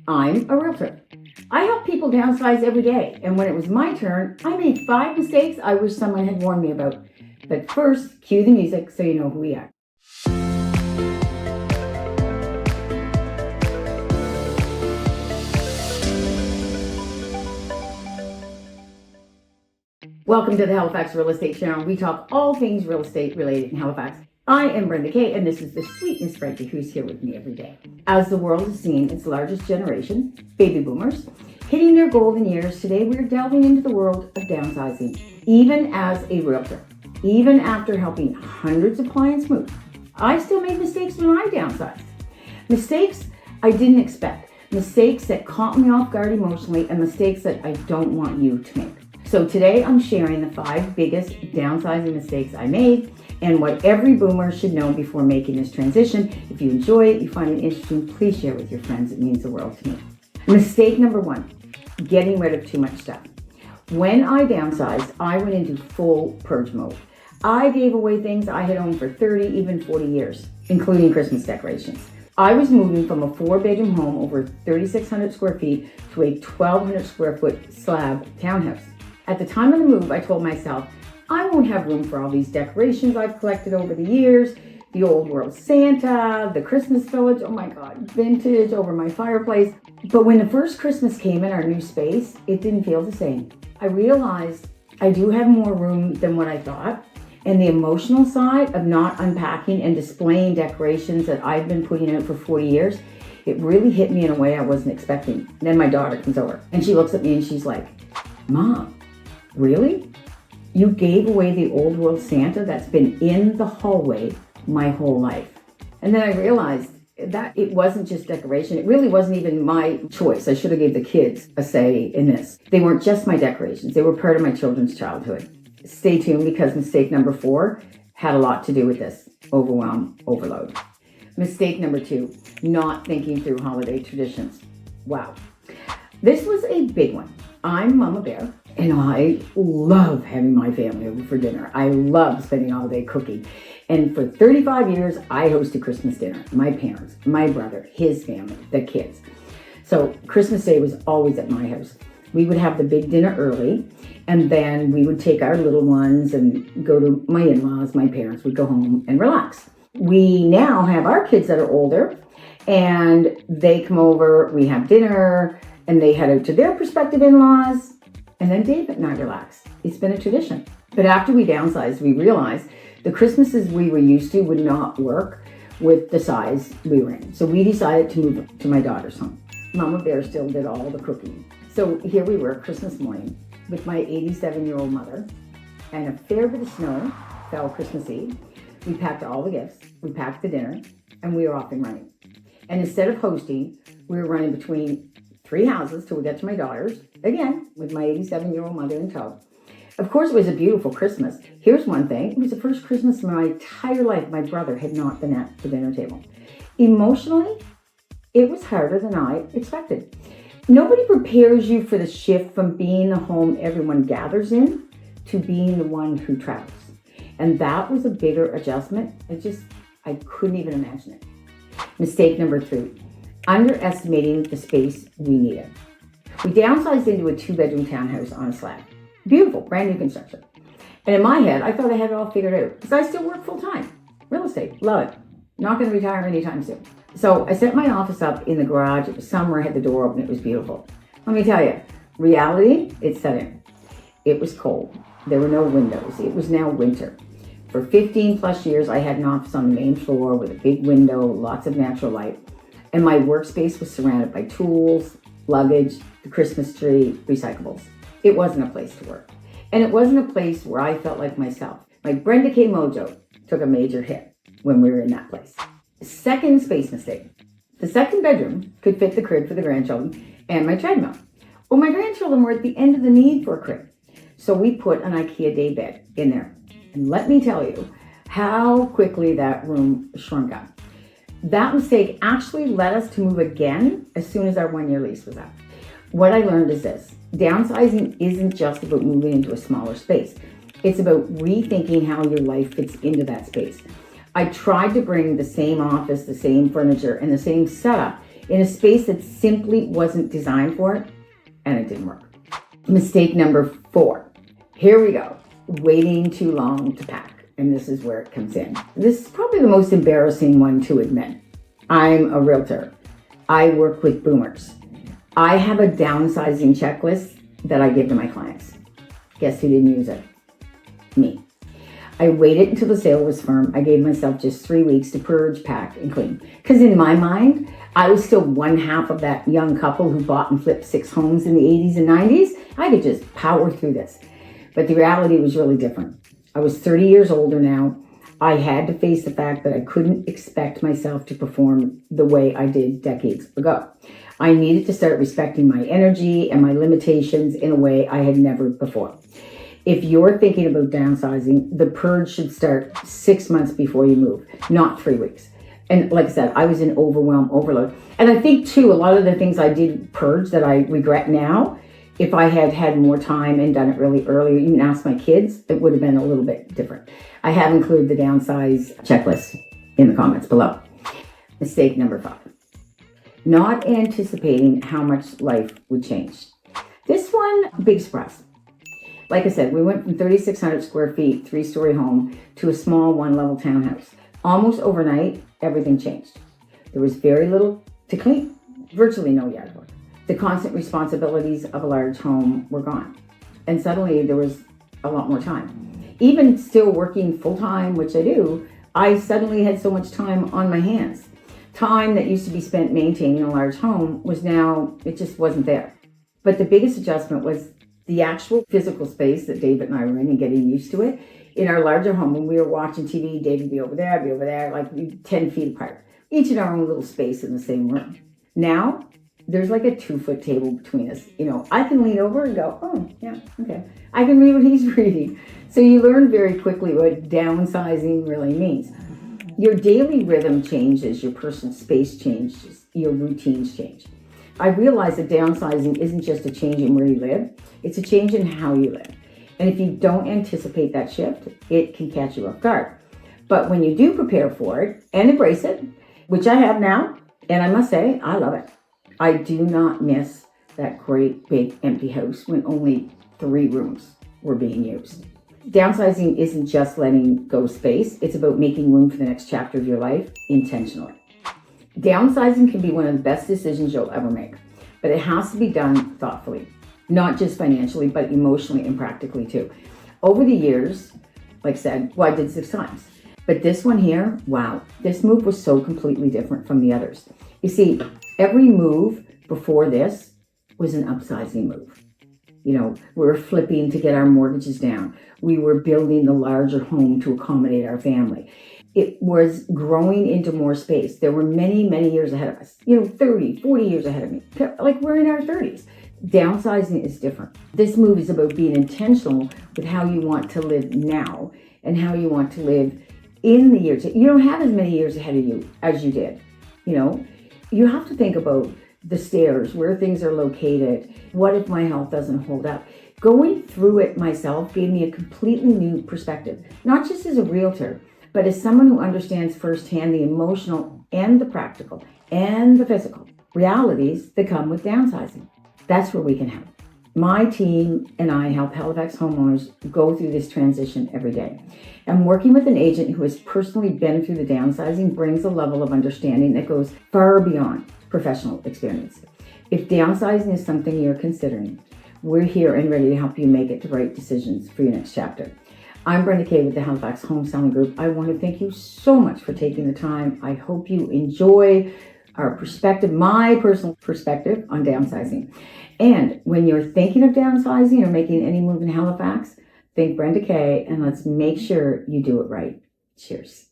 I'm a realtor. I help people downsize every day, and when it was my turn, I made 5 mistakes I wish someone had warned me about. But first, cue the music so you know who we are. Welcome to the Halifax Real Estate Channel. We talk all things real estate related in Halifax. I am Brenda K, and this is the sweet Miss Brenda who's here with me every day. As the world has seen its largest generation, baby boomers, hitting their golden years, today we're delving into the world of downsizing. Even as a realtor, even after helping hundreds of clients move, I still made mistakes when I downsized. Mistakes I didn't expect, mistakes that caught me off guard emotionally, and mistakes that I don't want you to make. So today I'm sharing the 5 biggest downsizing mistakes I made and what every boomer should know before making this transition. If you enjoy it, you find it interesting, please share with your friends. It means the world to me. Mistake number 1, getting rid of too much stuff. When I downsized, I went into full purge mode. I gave away things I had owned for 30, even 40 years, including Christmas decorations. I was moving from a 4-bedroom home over 3,600 square feet to a 1,200 square foot slab townhouse. At the time of the move, I told myself, I won't have room for all these decorations I've collected over the years, the old world Santa, the Christmas village, oh my God, vintage over my fireplace. But when the first Christmas came in our new space, it didn't feel the same. I realized I do have more room than what I thought, and the emotional side of not unpacking and displaying decorations that I've been putting out for 40 years, it really hit me in a way I wasn't expecting. Then my daughter comes over, and she looks at me and she's like, Mom, really? You gave away the old world Santa that's been in the hallway my whole life. And then I realized that it wasn't just decoration. It really wasn't even my choice. I should have gave the kids a say in this. They weren't just my decorations. They were part of my children's childhood. Stay tuned, because mistake number 4 had a lot to do with this. Overwhelm, overload. Mistake number 2, not thinking through holiday traditions. Wow. This was a big one. I'm Mama Bear, and I love having my family over for dinner. I love spending all day cooking. And for 35 years, I hosted Christmas dinner. My parents, my brother, his family, the kids. So Christmas Day was always at my house. We would have the big dinner early, and then we would take our little ones and go to my in-laws. My parents would go home and relax. We now have our kids that are older, and they come over, we have dinner, and they head out to their prospective in-laws, and then David and I relax. It's been a tradition. But after we downsized, we realized the Christmases we were used to would not work with the size we were in. So we decided to move to my daughter's home. Mama Bear still did all the cooking. So here we were Christmas morning with my 87-year-old mother, and a fair bit of snow fell Christmas Eve. We packed all the gifts, we packed the dinner, and we were off and running. And instead of hosting, we were running between 3 houses till we got to my daughter's, again, with my 87-year-old mother in tow. Of course, it was a beautiful Christmas. Here's one thing. It was the first Christmas in my entire life my brother had not been at the dinner table. Emotionally, it was harder than I expected. Nobody prepares you for the shift from being the home everyone gathers in to being the one who travels. And that was a bigger adjustment. I couldn't even imagine it. Mistake number 3. Underestimating the space we needed. We downsized into a 2-bedroom townhouse on a slab. Beautiful, brand new construction. And in my head, I thought I had it all figured out because I still work full time. Real estate, love it. Not going to retire anytime soon. So I set my office up in the garage. It was summer, I had the door open, it was beautiful. Let me tell you, reality, it set in. It was cold. There were no windows. It was now winter. For 15 plus years, I had an office on the main floor with a big window, lots of natural light. And my workspace was surrounded by tools, luggage, the Christmas tree, recyclables. It wasn't a place to work. And it wasn't a place where I felt like myself. My Brenda K mojo took a major hit when we were in that place. Second space mistake. The second bedroom could fit the crib for the grandchildren and my treadmill. Well, my grandchildren were at the end of the need for a crib. So we put an IKEA day bed in there. And let me tell you how quickly that room shrunk up. That mistake actually led us to move again as soon as our 1-year lease was up. What I learned is this: downsizing isn't just about moving into a smaller space. It's about rethinking how your life fits into that space. I tried to bring the same office, the same furniture, and the same setup in a space that simply wasn't designed for it, and it didn't work. Mistake number 4. Here we go. Waiting too long to pack. And this is where it comes in. This is probably the most embarrassing one to admit. I'm a realtor. I work with boomers. I have a downsizing checklist that I give to my clients. Guess who didn't use it? Me. I waited until the sale was firm. I gave myself just 3 weeks to purge, pack, and clean. Because in my mind, I was still one half of that young couple who bought and flipped 6 homes in the 80s and 90s. I could just power through this. But the reality was really different. I was 30 years older now. I had to face the fact that I couldn't expect myself to perform the way I did decades ago. I needed to start respecting my energy and my limitations in a way I had never before. If you're thinking about downsizing, the purge should start 6 months before you move, not 3 weeks. And like I said, I was in overload. And I think too, a lot of the things I did purge that I regret now, if I had had more time and done it really early, even asked my kids, it would have been a little bit different. I have included the downsize checklist in the comments below. Mistake number 5. Not anticipating how much life would change. This one, big surprise. Like I said, we went from 3,600 square feet, 3-story home to a small 1-level townhouse. Almost overnight, everything changed. There was very little to clean, virtually no yard work. The constant responsibilities of a large home were gone. And suddenly there was a lot more time. Even still working full-time, which I do, I suddenly had so much time on my hands. Time that used to be spent maintaining a large home was now, it just wasn't there. But the biggest adjustment was the actual physical space that David and I were in and getting used to it. In our larger home, when we were watching TV, David would be over there, I'd be over there, like 10 feet apart. Each in our own little space in the same room. Now, there's like a 2-foot table between us. You know, I can lean over and go, oh, yeah, okay. I can read what he's reading. So you learn very quickly what downsizing really means. Your daily rhythm changes, your personal space changes, your routines change. I realized that downsizing isn't just a change in where you live, it's a change in how you live. And if you don't anticipate that shift, it can catch you off guard. But when you do prepare for it and embrace it, which I have now, and I must say, I love it. I do not miss that great big empty house when only 3 rooms were being used. Downsizing isn't just letting go space, it's about making room for the next chapter of your life intentionally. Downsizing can be one of the best decisions you'll ever make, but it has to be done thoughtfully, not just financially, but emotionally and practically too. Over the years, like I said, I did 6 times. But this one here, wow, this move was so completely different from the others. You see, every move before this was an upsizing move. You know, we were flipping to get our mortgages down. We were building the larger home to accommodate our family. It was growing into more space. There were many, many years ahead of us. 30, 40 years ahead of me. Like we're in our 30s. Downsizing is different. This move is about being intentional with how you want to live now and how you want to live in the years. You don't have as many years ahead of you as you did. You have to think about the stairs, where things are located. What if my health doesn't hold up? Going through it myself gave me a completely new perspective, not just as a realtor, but as someone who understands firsthand the emotional and the practical and the physical realities that come with downsizing. That's where we can help. My team and I help Halifax homeowners go through this transition every day. And working with an agent who has personally been through the downsizing brings a level of understanding that goes far beyond professional experience. If downsizing is something you're considering, we're here and ready to help you make it the right decisions for your next chapter. I'm Brenda K with the Halifax Home Selling Group. I want to thank you so much for taking the time. I hope you enjoy our perspective, my personal perspective on downsizing. And when you're thinking of downsizing or making any move in Halifax, think Brenda K, and let's make sure you do it right. Cheers.